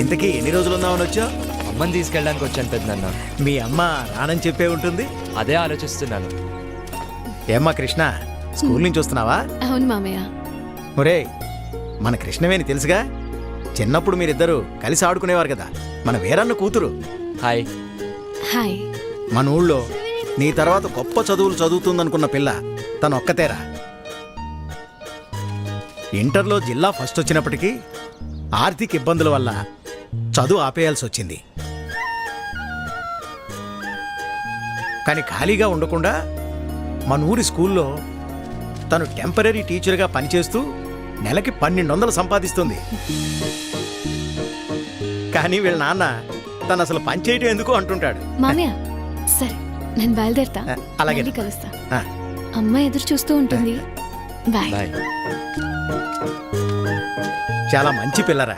ఇంతకీ ఎన్ని రోజులు ఉన్నామని వచ్చా? అమ్మని తీసుకెళ్ళడానికి వచ్చాను పెద్దనాన్న. మీ అమ్మ రానని చెప్పే ఉంటుంది. అదే ఆలోచిస్తున్నాను. ఏమ్మా కృష్ణ, స్కూల్ నుంచి వస్తున్నావా? అవును మామయ్య. ఒరే, మన కృష్ణవేణి తెలుసుగా? చిన్నప్పుడు మీరిద్దరూ కలిసి ఆడుకునేవారు కదా, మన వీరన్న కూతురు. హాయ్. హాయ్. మన ఊళ్ళో నీ తర్వాత గొప్ప చదువులు చదువుతుందనుకున్న పిల్ల తను ఒక్కతేరా. ఇంటర్లో జిల్లా ఫస్ట్ వచ్చినప్పటికీ ఆర్థిక ఇబ్బందుల వల్ల చదువు ఆపేయాల్సి వచ్చింది. కానీ ఖాళీగా ఉండకుండా మన ఊరి స్కూల్లో తను టెంపరీ టీచర్గా పనిచేస్తూ నెలకి 1200 సంపాదిస్తుంది. కానీ వీళ్ళ నాన్న తను అసలు పనిచేయటం ఎందుకు అంటుంటాడు. మామయ్య సరే, నేను బయలుదేరుతా. అలాగే. మళ్ళీ కలుస్తా. ఆ. అమ్మ ఎదురు చూస్తూ ఉంటుంది. బాయ్. బాయ్. చాలా మంచి పిల్లరా.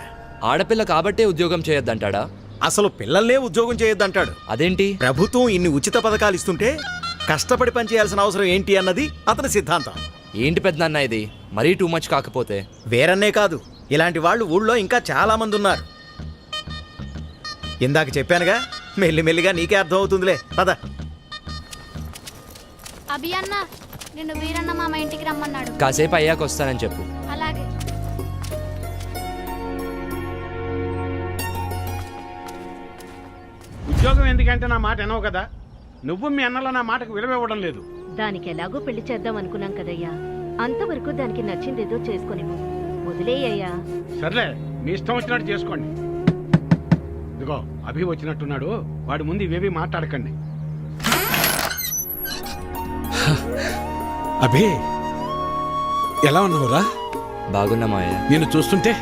ఆడపిల్ల కాబట్టే ఉద్యోగం చేయొద్దంటాడా? అసలు పిల్లల్నే ఉద్యోగం చేయొద్దంటాడు. అదేంటి? ప్రభుత్వం ఇన్ని ఉచిత పథకాలు ఇస్తుంటే కష్టపడి పనిచేయాల్సిన అవసరం ఏంటి అన్నది అతని సిద్ధాంతం. ఏంటి పెద్దనాన్న ఇది మరీ టూ మచ్ కాకపోతే? వేరన్నే కాదు, ఇలాంటి వాళ్ళు ఊళ్ళో ఇంకా చాలా మంది ఉన్నారు. ఇందాక చెప్పానుగా, మెల్లిమెల్లిగా నీకే అర్థం అవుతుందిలే. పద. అభి అన్న, నిన్ను వీరన్న మామ ఇంటికి రమ్మన్నాడు. కాసేపు అయ్యాక వస్తానని చెప్పు. అలాగే. ఉద్యోగం ఎందుకంటే నా మాట వినవు కదా. నువ్వు మీ అన్నలో నా మాటకు విలువ ఇవ్వడం లేదు. దానికి ఎలాగో పెళ్లి చేద్దాం అనుకున్నాం కదయ్యా. అంతవరకు దానికి నచ్చిందేదో చేసుకునేమో. వదిలేయ్యా. సర్లే, మీ ఇష్టం వచ్చినట్టు చేసుకోండి. ఇదిగో అభి వచ్చినట్టున్నాడు, వాడి ముందు ఇవేవి మాట్లాడకండి. అభి, ఎలా ఉన్నావురా? బాగున్నా మావయ్య. నేను చూస్తుంటే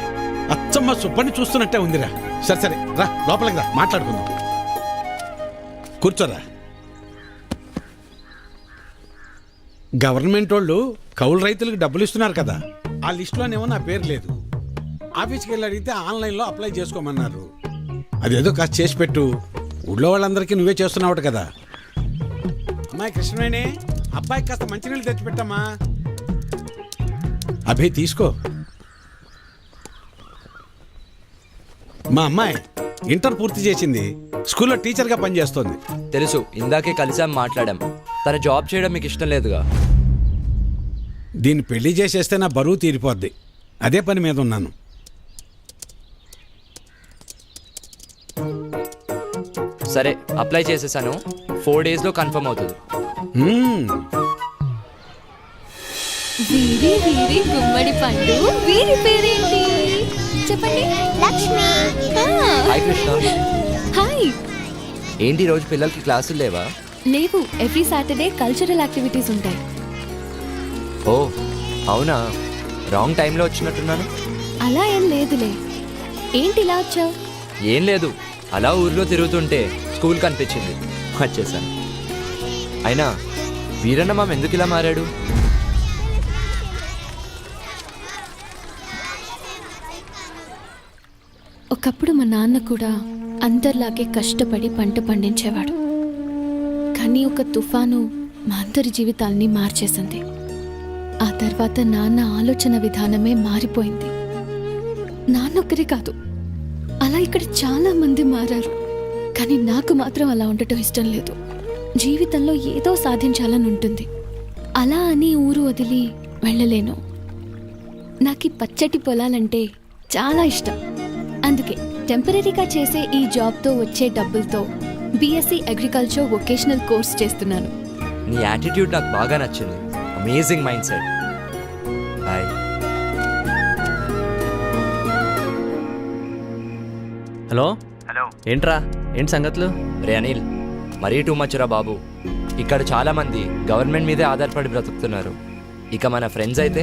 అచ్చమ్మ సుబ్బని చూస్తున్నట్టే ఉందిరా. సరే సరే, రా లోపలికి రా, మాట్లాడుకుందాం. కూర్చోరా. గవర్నమెంట్ వాళ్ళు కౌలు రైతులకు డబ్బులు ఇస్తున్నారు కదా, ఆ లిస్టులోనేమో నా పేరు లేదు. ఆఫీస్కి వెళ్ళి అడిగితే ఆన్లైన్లో అప్లై చేసుకోమన్నారు. అదేదో కాస్త చేసి పెట్టు. ఊళ్ళో వాళ్ళందరికీ నువ్వే చేస్తున్నావు కదా. అమ్మాయి కృష్ణవేణి, అబ్బాయికి కాస్త మంచినీళ్ళు తెచ్చిపెట్టమ్మా. అభి తీసుకో. మా అమ్మాయి ఇంటర్ పూర్తి చేసింది, స్కూల్లో టీచర్గా పనిచేస్తోంది. తెలుసు, ఇందాకే కలిసాం, మాట్లాడాం. తన జాబ్ చేయడం మీకు ఇష్టం లేదుగా. దీన్ని పెళ్లి చేసేస్తే నా బరువు తీరిపోద్ది. అదే పని మీద ఉన్నాను. సరే, అప్లై చేసేసాను. 4 daysలో కన్ఫర్మ్ అవుతుంది. వీరి వీరి గుమ్మడి పండు. వీరి పేరేంటి చెప్పండి? లక్ష్మి. హాయ్ కృష్ణ. హాయ్. ఏంటి రోజు పిల్లలకి క్లాసులు లేవా? లేవు, ఎవ్రీ సాటర్డే కల్చరల్ యాక్టివిటీస్ ఉంటాయి. ఓ అవునా, రాంగ్ టైంలో వచ్చినట్టున్నాను. అలా ఏం లేదులే. ఏంటి ఇలా వచ్చావు? ఏం లేదు, అలా ఊర్లో తిరుగుతుంటే స్కూల్ కనిపించింది, వచ్చేసాను. అయినా వీరన్న మామ ఎందుకు ఇలా మారాడు? ఒకప్పుడు మా నాన్న కూడా అందరిలాగే కష్టపడి పంట పండించేవాడు. కానీ ఒక తుఫాను మా అందరి జీవితాల్ని మార్చేసింది. ఆ తర్వాత నాన్న ఆలోచన విధానమే మారిపోయింది. నాన్నొక్కరి కాదు, అలా ఇక్కడ చాలా మంది మారారు. కానీ నాకు మాత్రం అలా ఉండటం ఇష్టం లేదు. జీవితంలో ఏదో సాధించాలని ఉంటుంది. అలా అని ఊరు వదిలి వెళ్ళలేను. నాకు ఈ పచ్చటి పొలాలంటే చాలా ఇష్టం. అందుకే టెంపరీగా చేసే ఈ జాబ్తో వచ్చే డబ్బులతో బీఎస్సీ అగ్రికల్చర్ వొకేషనల్ కోర్స్ చేస్తున్నాను. నీ యాటిట్యూడ్ నాకు బాగా నచ్చింది. Amazing mind set. Bye. Hello. ఏంట్రా, ఏంటి సంగతులు? రే అనిల్, మరీ టూ మచ్ రా బాబు. ఇక్కడ చాలా మంది గవర్నమెంట్ మీదే ఆధారపడి బ్రతుకుతున్నారు. ఇక మన ఫ్రెండ్స్ అయితే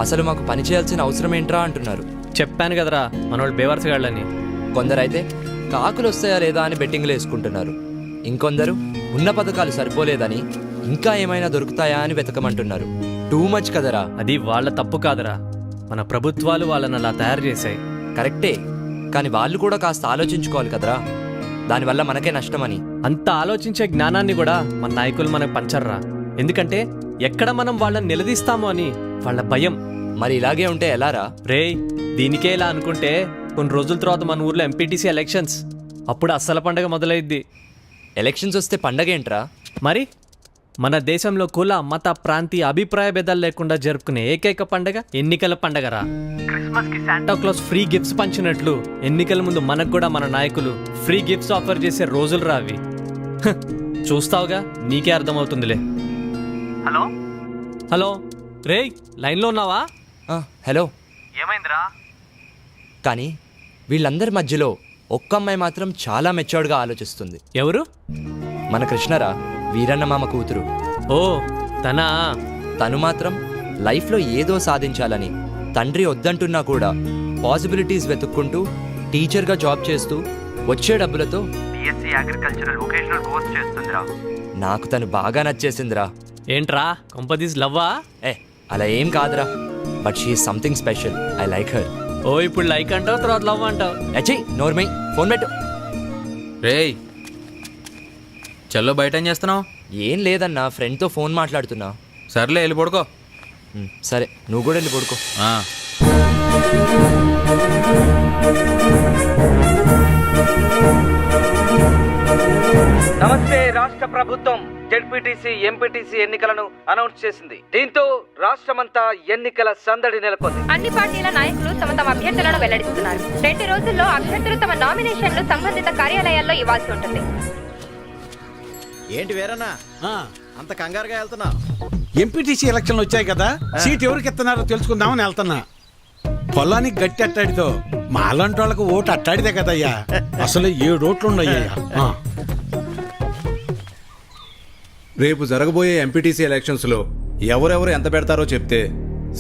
అసలు మాకు పని చేయాల్సిన అవసరం ఏంట్రా అంటున్నారు. చెప్పాను కదరా, మనోళ్ళు బేవర్సగాళ్ళని. కొందరైతే కాకులు వస్తాయా లేదా అని బెట్టింగ్లు వేసుకుంటున్నారు. ఇంకొందరు ఉన్న పథకాలు సరిపోలేదని ఇంకా ఏమైనా దొరుకుతాయా అని వెతకమంటున్నారు. టూ మచ్ కదరా. అది వాళ్ళ తప్పు కాదరా, మన ప్రభుత్వాలు వాళ్ళని అలా తయారు చేశాయి. కరెక్టే, కానీ వాళ్ళు కూడా కాస్త ఆలోచించుకోవాలి కదరా. దానివల్ల మనకే నష్టమని. అంత ఆలోచించే జ్ఞానాన్ని కూడా మన నాయకులు మనకు పంచర్రా. ఎందుకంటే ఎక్కడ మనం వాళ్ళని నిలదీస్తామో అని వాళ్ళ భయం. మరి ఇలాగే ఉంటే ఎలారా? రేయ్, దీనికే ఇలా అనుకుంటే కొన్ని రోజుల తర్వాత మన ఊర్లో ఎంపీటీసీ ఎలక్షన్స్, అప్పుడు అస్సల పండగ మొదలైద్ది. ఎలక్షన్స్ వస్తే పండగ ఏంట్రా? మరి మన దేశంలో కుల మత ప్రాంతీయ అభిప్రాయ భేదాలు లేకుండా జరుపుకునే ఏకైక పండగ ఎన్నికల పండగరా. క్రిస్మస్కి శాంటా క్లాస్ ఫ్రీ గిఫ్ట్స్ పంచినట్లు ఎన్నికల ముందు మనకు కూడా మన నాయకులు ఫ్రీ గిఫ్ట్స్ ఆఫర్ చేసే రోజులు రావి. చూస్తావుగా, నీకే అర్థమవుతుందిలే. హలో హలో, రేయ్ లైన్లో ఉన్నావా? హలో. ఏమైందిరా? కానీ వీళ్ళందరి మధ్యలో ఒక్క అమ్మాయి మాత్రం చాలా మెచ్యూర్డ్గా ఆలోచిస్తుంది. ఎవరు? మన కృష్ణరా, వీరన్న మామ కూతురు. ఓ తనా? తను మాత్రం లైఫ్లో ఏదో సాధించాలని తండ్రి వద్దంటున్నా కూడా పాసిబిలిటీస్ వెతుక్కుంటూ టీచర్గా జాబ్ చేస్తూ వచ్చే డబ్బులతో BSc అగ్రికల్చరల్ వొకేషనల్ కోర్స్ చేస్తుందిరా. నాకు తను బాగా నచ్చేసిందిరా. ఏంట్రా కొంపదీస్ లవ్వా? అలా ఏం కాదురా, but she is something special. I like her. ఓ ఇప్పుడు లైక్ అంటావు, తర్వాత లవ్ అంటావు. అచ్చయ్ నోర్మై, ఫోన్ పెట్టు. రేయ్ చల్లో, బయట ఏం చేస్తున్నావు? ఏం లేదన్నా, ఫ్రెండ్తో ఫోన్ మాట్లాడుతున్నా. సర్లే, వెళ్ళి పడుకో. సరే, నువ్వు కూడా వెళ్ళి పడుకో. నమస్తే. రాష్ట్ర ప్రభుత్వం జెడ్పీటీసీ ఎంపీటీసీ ఎన్నికలను అనౌన్స్ చేసింది. దీంతో రాష్ట్రమంతా ఎన్నికల సందడి నెలకొంది. అన్ని పార్టీల నాయకులు తమ తమ అభ్యర్థులను వెల్లడిస్తున్నారు. 2 రోజుల్లో అభ్యర్థులు తమ నామినేషన్లు సంబంధిత కార్యాలయాల్లో ఇవ్వాల్సి ఉంటుంది. ఏంటి వేరన్నా అంత కంగారుగా వెళ్తున్నా? ఎంపీటీసీ ఎలక్షన్లు వచ్చాయి కదా, సీట్ ఎవరికి ఇస్తున్నారో తెలుసుకుందామని వెళ్తున్నా. పొలానికి గట్టి అట్టాడితో మాలాంటి వాళ్ళకు ఓటు అట్టాడితే కదయ్యా. అసలు 7 ఓట్లు ఉన్నాయ్యా. రేపు జరగబోయే ఎంపీటీసీ ఎలక్షన్స్ లో ఎవరెవరు ఎంత పెడతారో చెప్తే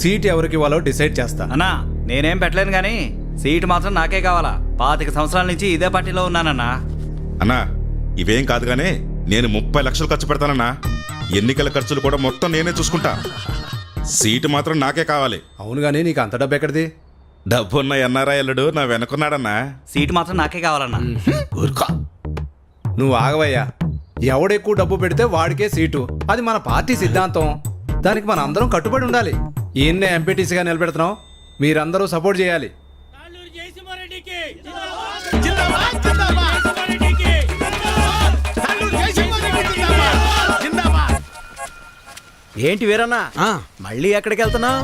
సీట్ ఎవరికి ఇవ్వాలో డిసైడ్ చేస్తా. అన్నా, నేనేం పెట్టలేను గానీ సీటు మాత్రం నాకే కావాలా. 25 సంవత్సరాల నుంచి ఇదే పార్టీలో ఉన్నానన్నా. అన్నా, ఇవేం కాదు గానీ నేను 30 లక్షలు ఖర్చు పెడతానన్నా. ఎన్నికల ఖర్చులు కూడా మొత్తం నేనే చూసుకుంటా. సీటు మాత్రం నాకే కావాలి. అవును గానీ నీకు అంత డబ్బు ఎక్కడిది? డబ్బున్న ఎన్ఆర్ఐ అల్లుడు నా వెనకున్నాడన్నా. సీటు మాత్రం నాకే కావాలన్నా. నువ్వు ఆగవయ్యా. ఎవడెక్కువ డబ్బు పెడితే వాడికే సీటు. అది మన పార్టీ సిద్ధాంతం. దానికి మన అందరం కట్టుబడి ఉండాలి. ఈయన్నే ఎంపీటీసీగా నిలబెడుతున్నాం. మీరందరూ సపోర్ట్ చేయాలి. ఏంటి వీరన్నా, మళ్ళీ ఎక్కడికి వెళ్తున్నావు?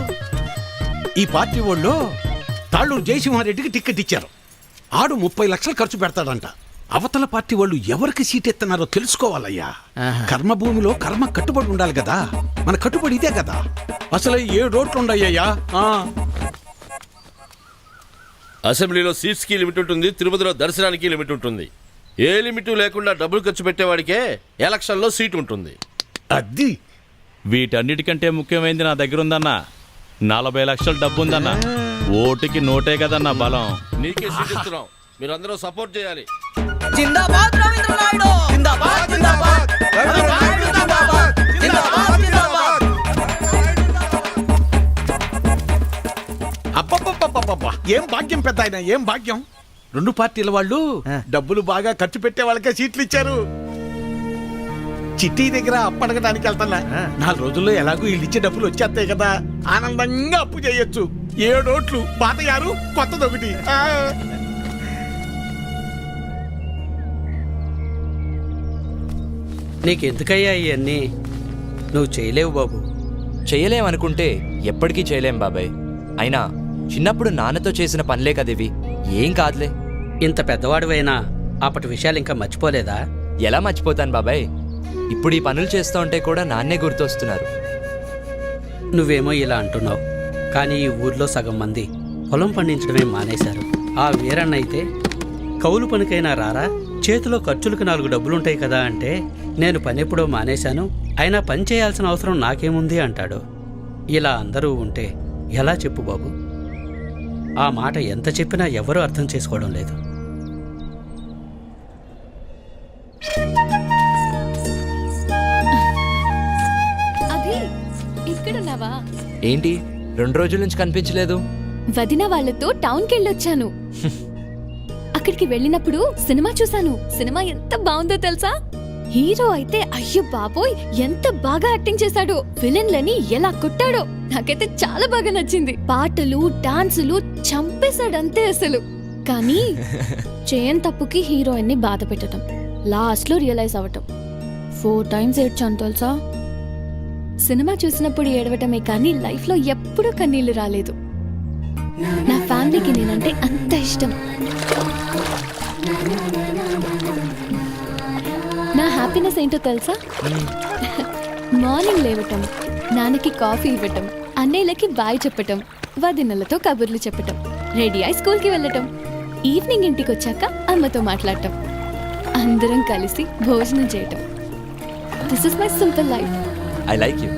ఈ పార్టీ వాళ్ళు తాళ్ళూరు జయసింహారెడ్డికి టికెట్ ఇచ్చారు. ఆడు 30 లక్షలు ఖర్చు పెడతాడంట. అవతల పార్టీ వాళ్ళు ఎవరికి సీట్ ఎత్తున్నారో తెలుసుకోవాలయ్యా. కర్మభూమిలో కర్మ కట్టుబడి ఉండాలి కదా. మన కట్టుబడి ఇదే కదా. అసలు 7 ఓట్లు ఉండయ్యా. అసెంబ్లీలో సీట్స్ కి లిమిట్ ఉంటుంది, తిరుపతిలో దర్శనానికి లిమిట్ ఉంటుంది. ఏ లిమిట్ లేకుండా డబ్బులు ఖర్చు పెట్టేవాడికే ఎలక్షన్లో సీట్ ఉంటుంది. అది వీటన్నిటికంటే ముఖ్యమైనది నా దగ్గర ఉందన్నా. 40 లక్షల డబ్బు ఉందన్నా. ఓటుకి నోటే కదన్నా బలం. నీకే సీట్ ఇస్తున్నాం, మీరందరూ సపోర్ట్ చేయాలి. జిందాబాద్ రవీంద్ర నాయుడు, జిందాబాద్ జిందాబాద్ రవీంద్ర నాయుడు, జిందాబాద్ జిందాబాద్ జిందాబాద్. అబ్బబ్బబ్బబ్బబ్బా, ఏం భాగ్యం పెద్ద ఆయన, ఏం భాగ్యం. 2 పార్టీల వాళ్ళు డబ్బులు బాగా ఖర్చు పెట్టే వాళ్ళకే సీట్లు ఇచ్చారు. చిట్టి దగ్గర అప్పు అడగడానికి వెళ్తున్నా. 4 రోజుల్లో ఎలాగో వీళ్ళు ఇచ్చే డబ్బులు వచ్చేస్తాయి కదా. ఆనందంగా అప్పు చేయొచ్చు. 7 ఓట్లు, పాత 6, కొత్తది 1. నీకెందుకయ్యా ఇవన్నీ? నువ్వు చేయలేవు బాబు. చేయలేమనుకుంటే ఎప్పటికీ చేయలేం బాబాయ్. అయినా చిన్నప్పుడు నాన్నతో చేసిన పనులే కదివి. ఏం కాదులే. ఇంత పెద్దవాడివైనా అప్పటి విషయాలు ఇంకా మర్చిపోలేదా? ఎలా మర్చిపోతాను బాబాయ్? ఇప్పుడు ఈ పనులు చేస్తూ ఉంటే కూడా నాన్నే గుర్తొస్తున్నారు. నువ్వేమో ఇలా అంటున్నావు, కానీ ఈ ఊర్లో సగం మంది పొలం పండించడమే మానేశారు. ఆ వీరన్న అయితే కౌలు పనికైనా రారా, చేతిలో ఖర్చులకు 4 డబ్బులుంటాయి కదా అంటే, నేను పని ఎప్పుడో మానేశాను, అయినా పని చేయాల్సిన అవసరం నాకేముంది అంటాడు. ఇలా అందరూ ఉంటే ఎలా చెప్పు బాబు? ఆ మాట ఎంత చెప్పినా ఎవరూ అర్థం చేసుకోవడం లేదు. ఇక్కడున్నావా? ఏంటి 2 రోజుల నుంచి కనిపించలేదు? వదిన వాళ్ళతో టౌన్కి వెళ్ళొచ్చాను. అక్కడికి వెళ్ళినప్పుడు సినిమా చూశాను. సినిమా ఎంత బాగుందో తెలుసా? హీరో అయితే అయ్యో బాబోయ్ ఎంత బాగా యాక్టింగ్ చేశాడో, విలన్లని ఎలా కొట్టాడో నాకైతే చాలా బాగా నచ్చింది. పాటలు డాన్సులు చంపేశాడంతే అసలు. కానీ చేయని తప్పుకి హీరోయిన్ ని బాధ పెట్టడం, లాస్ట్ లో రియలైజ్ అవ్వటం. 4 times ఏడ్చాను తెలుసా. సినిమా చూసినప్పుడు ఏడవటమే కానీ లైఫ్ లో ఎప్పుడూ కన్నీళ్లు రాలేదు. నా ఫ్యామిలీకి నేనంటే అంత ఇష్టం. నా హ్యాపీనెస్ ఏంటో తెలుసా? మార్నింగ్ లేవటం, నాన్నకి కాఫీ ఇవ్వటం, అన్నయ్యలకి బాయ్ చెప్పటం, వదినలతో కబుర్లు చెప్పటం, రెడీ అయి స్కూల్కి వెళ్ళటం, ఈవినింగ్ ఇంటికి వచ్చాక అమ్మతో మాట్లాడటం, అందరం కలిసి భోజనం చేయటం. This is my simple life. I like you.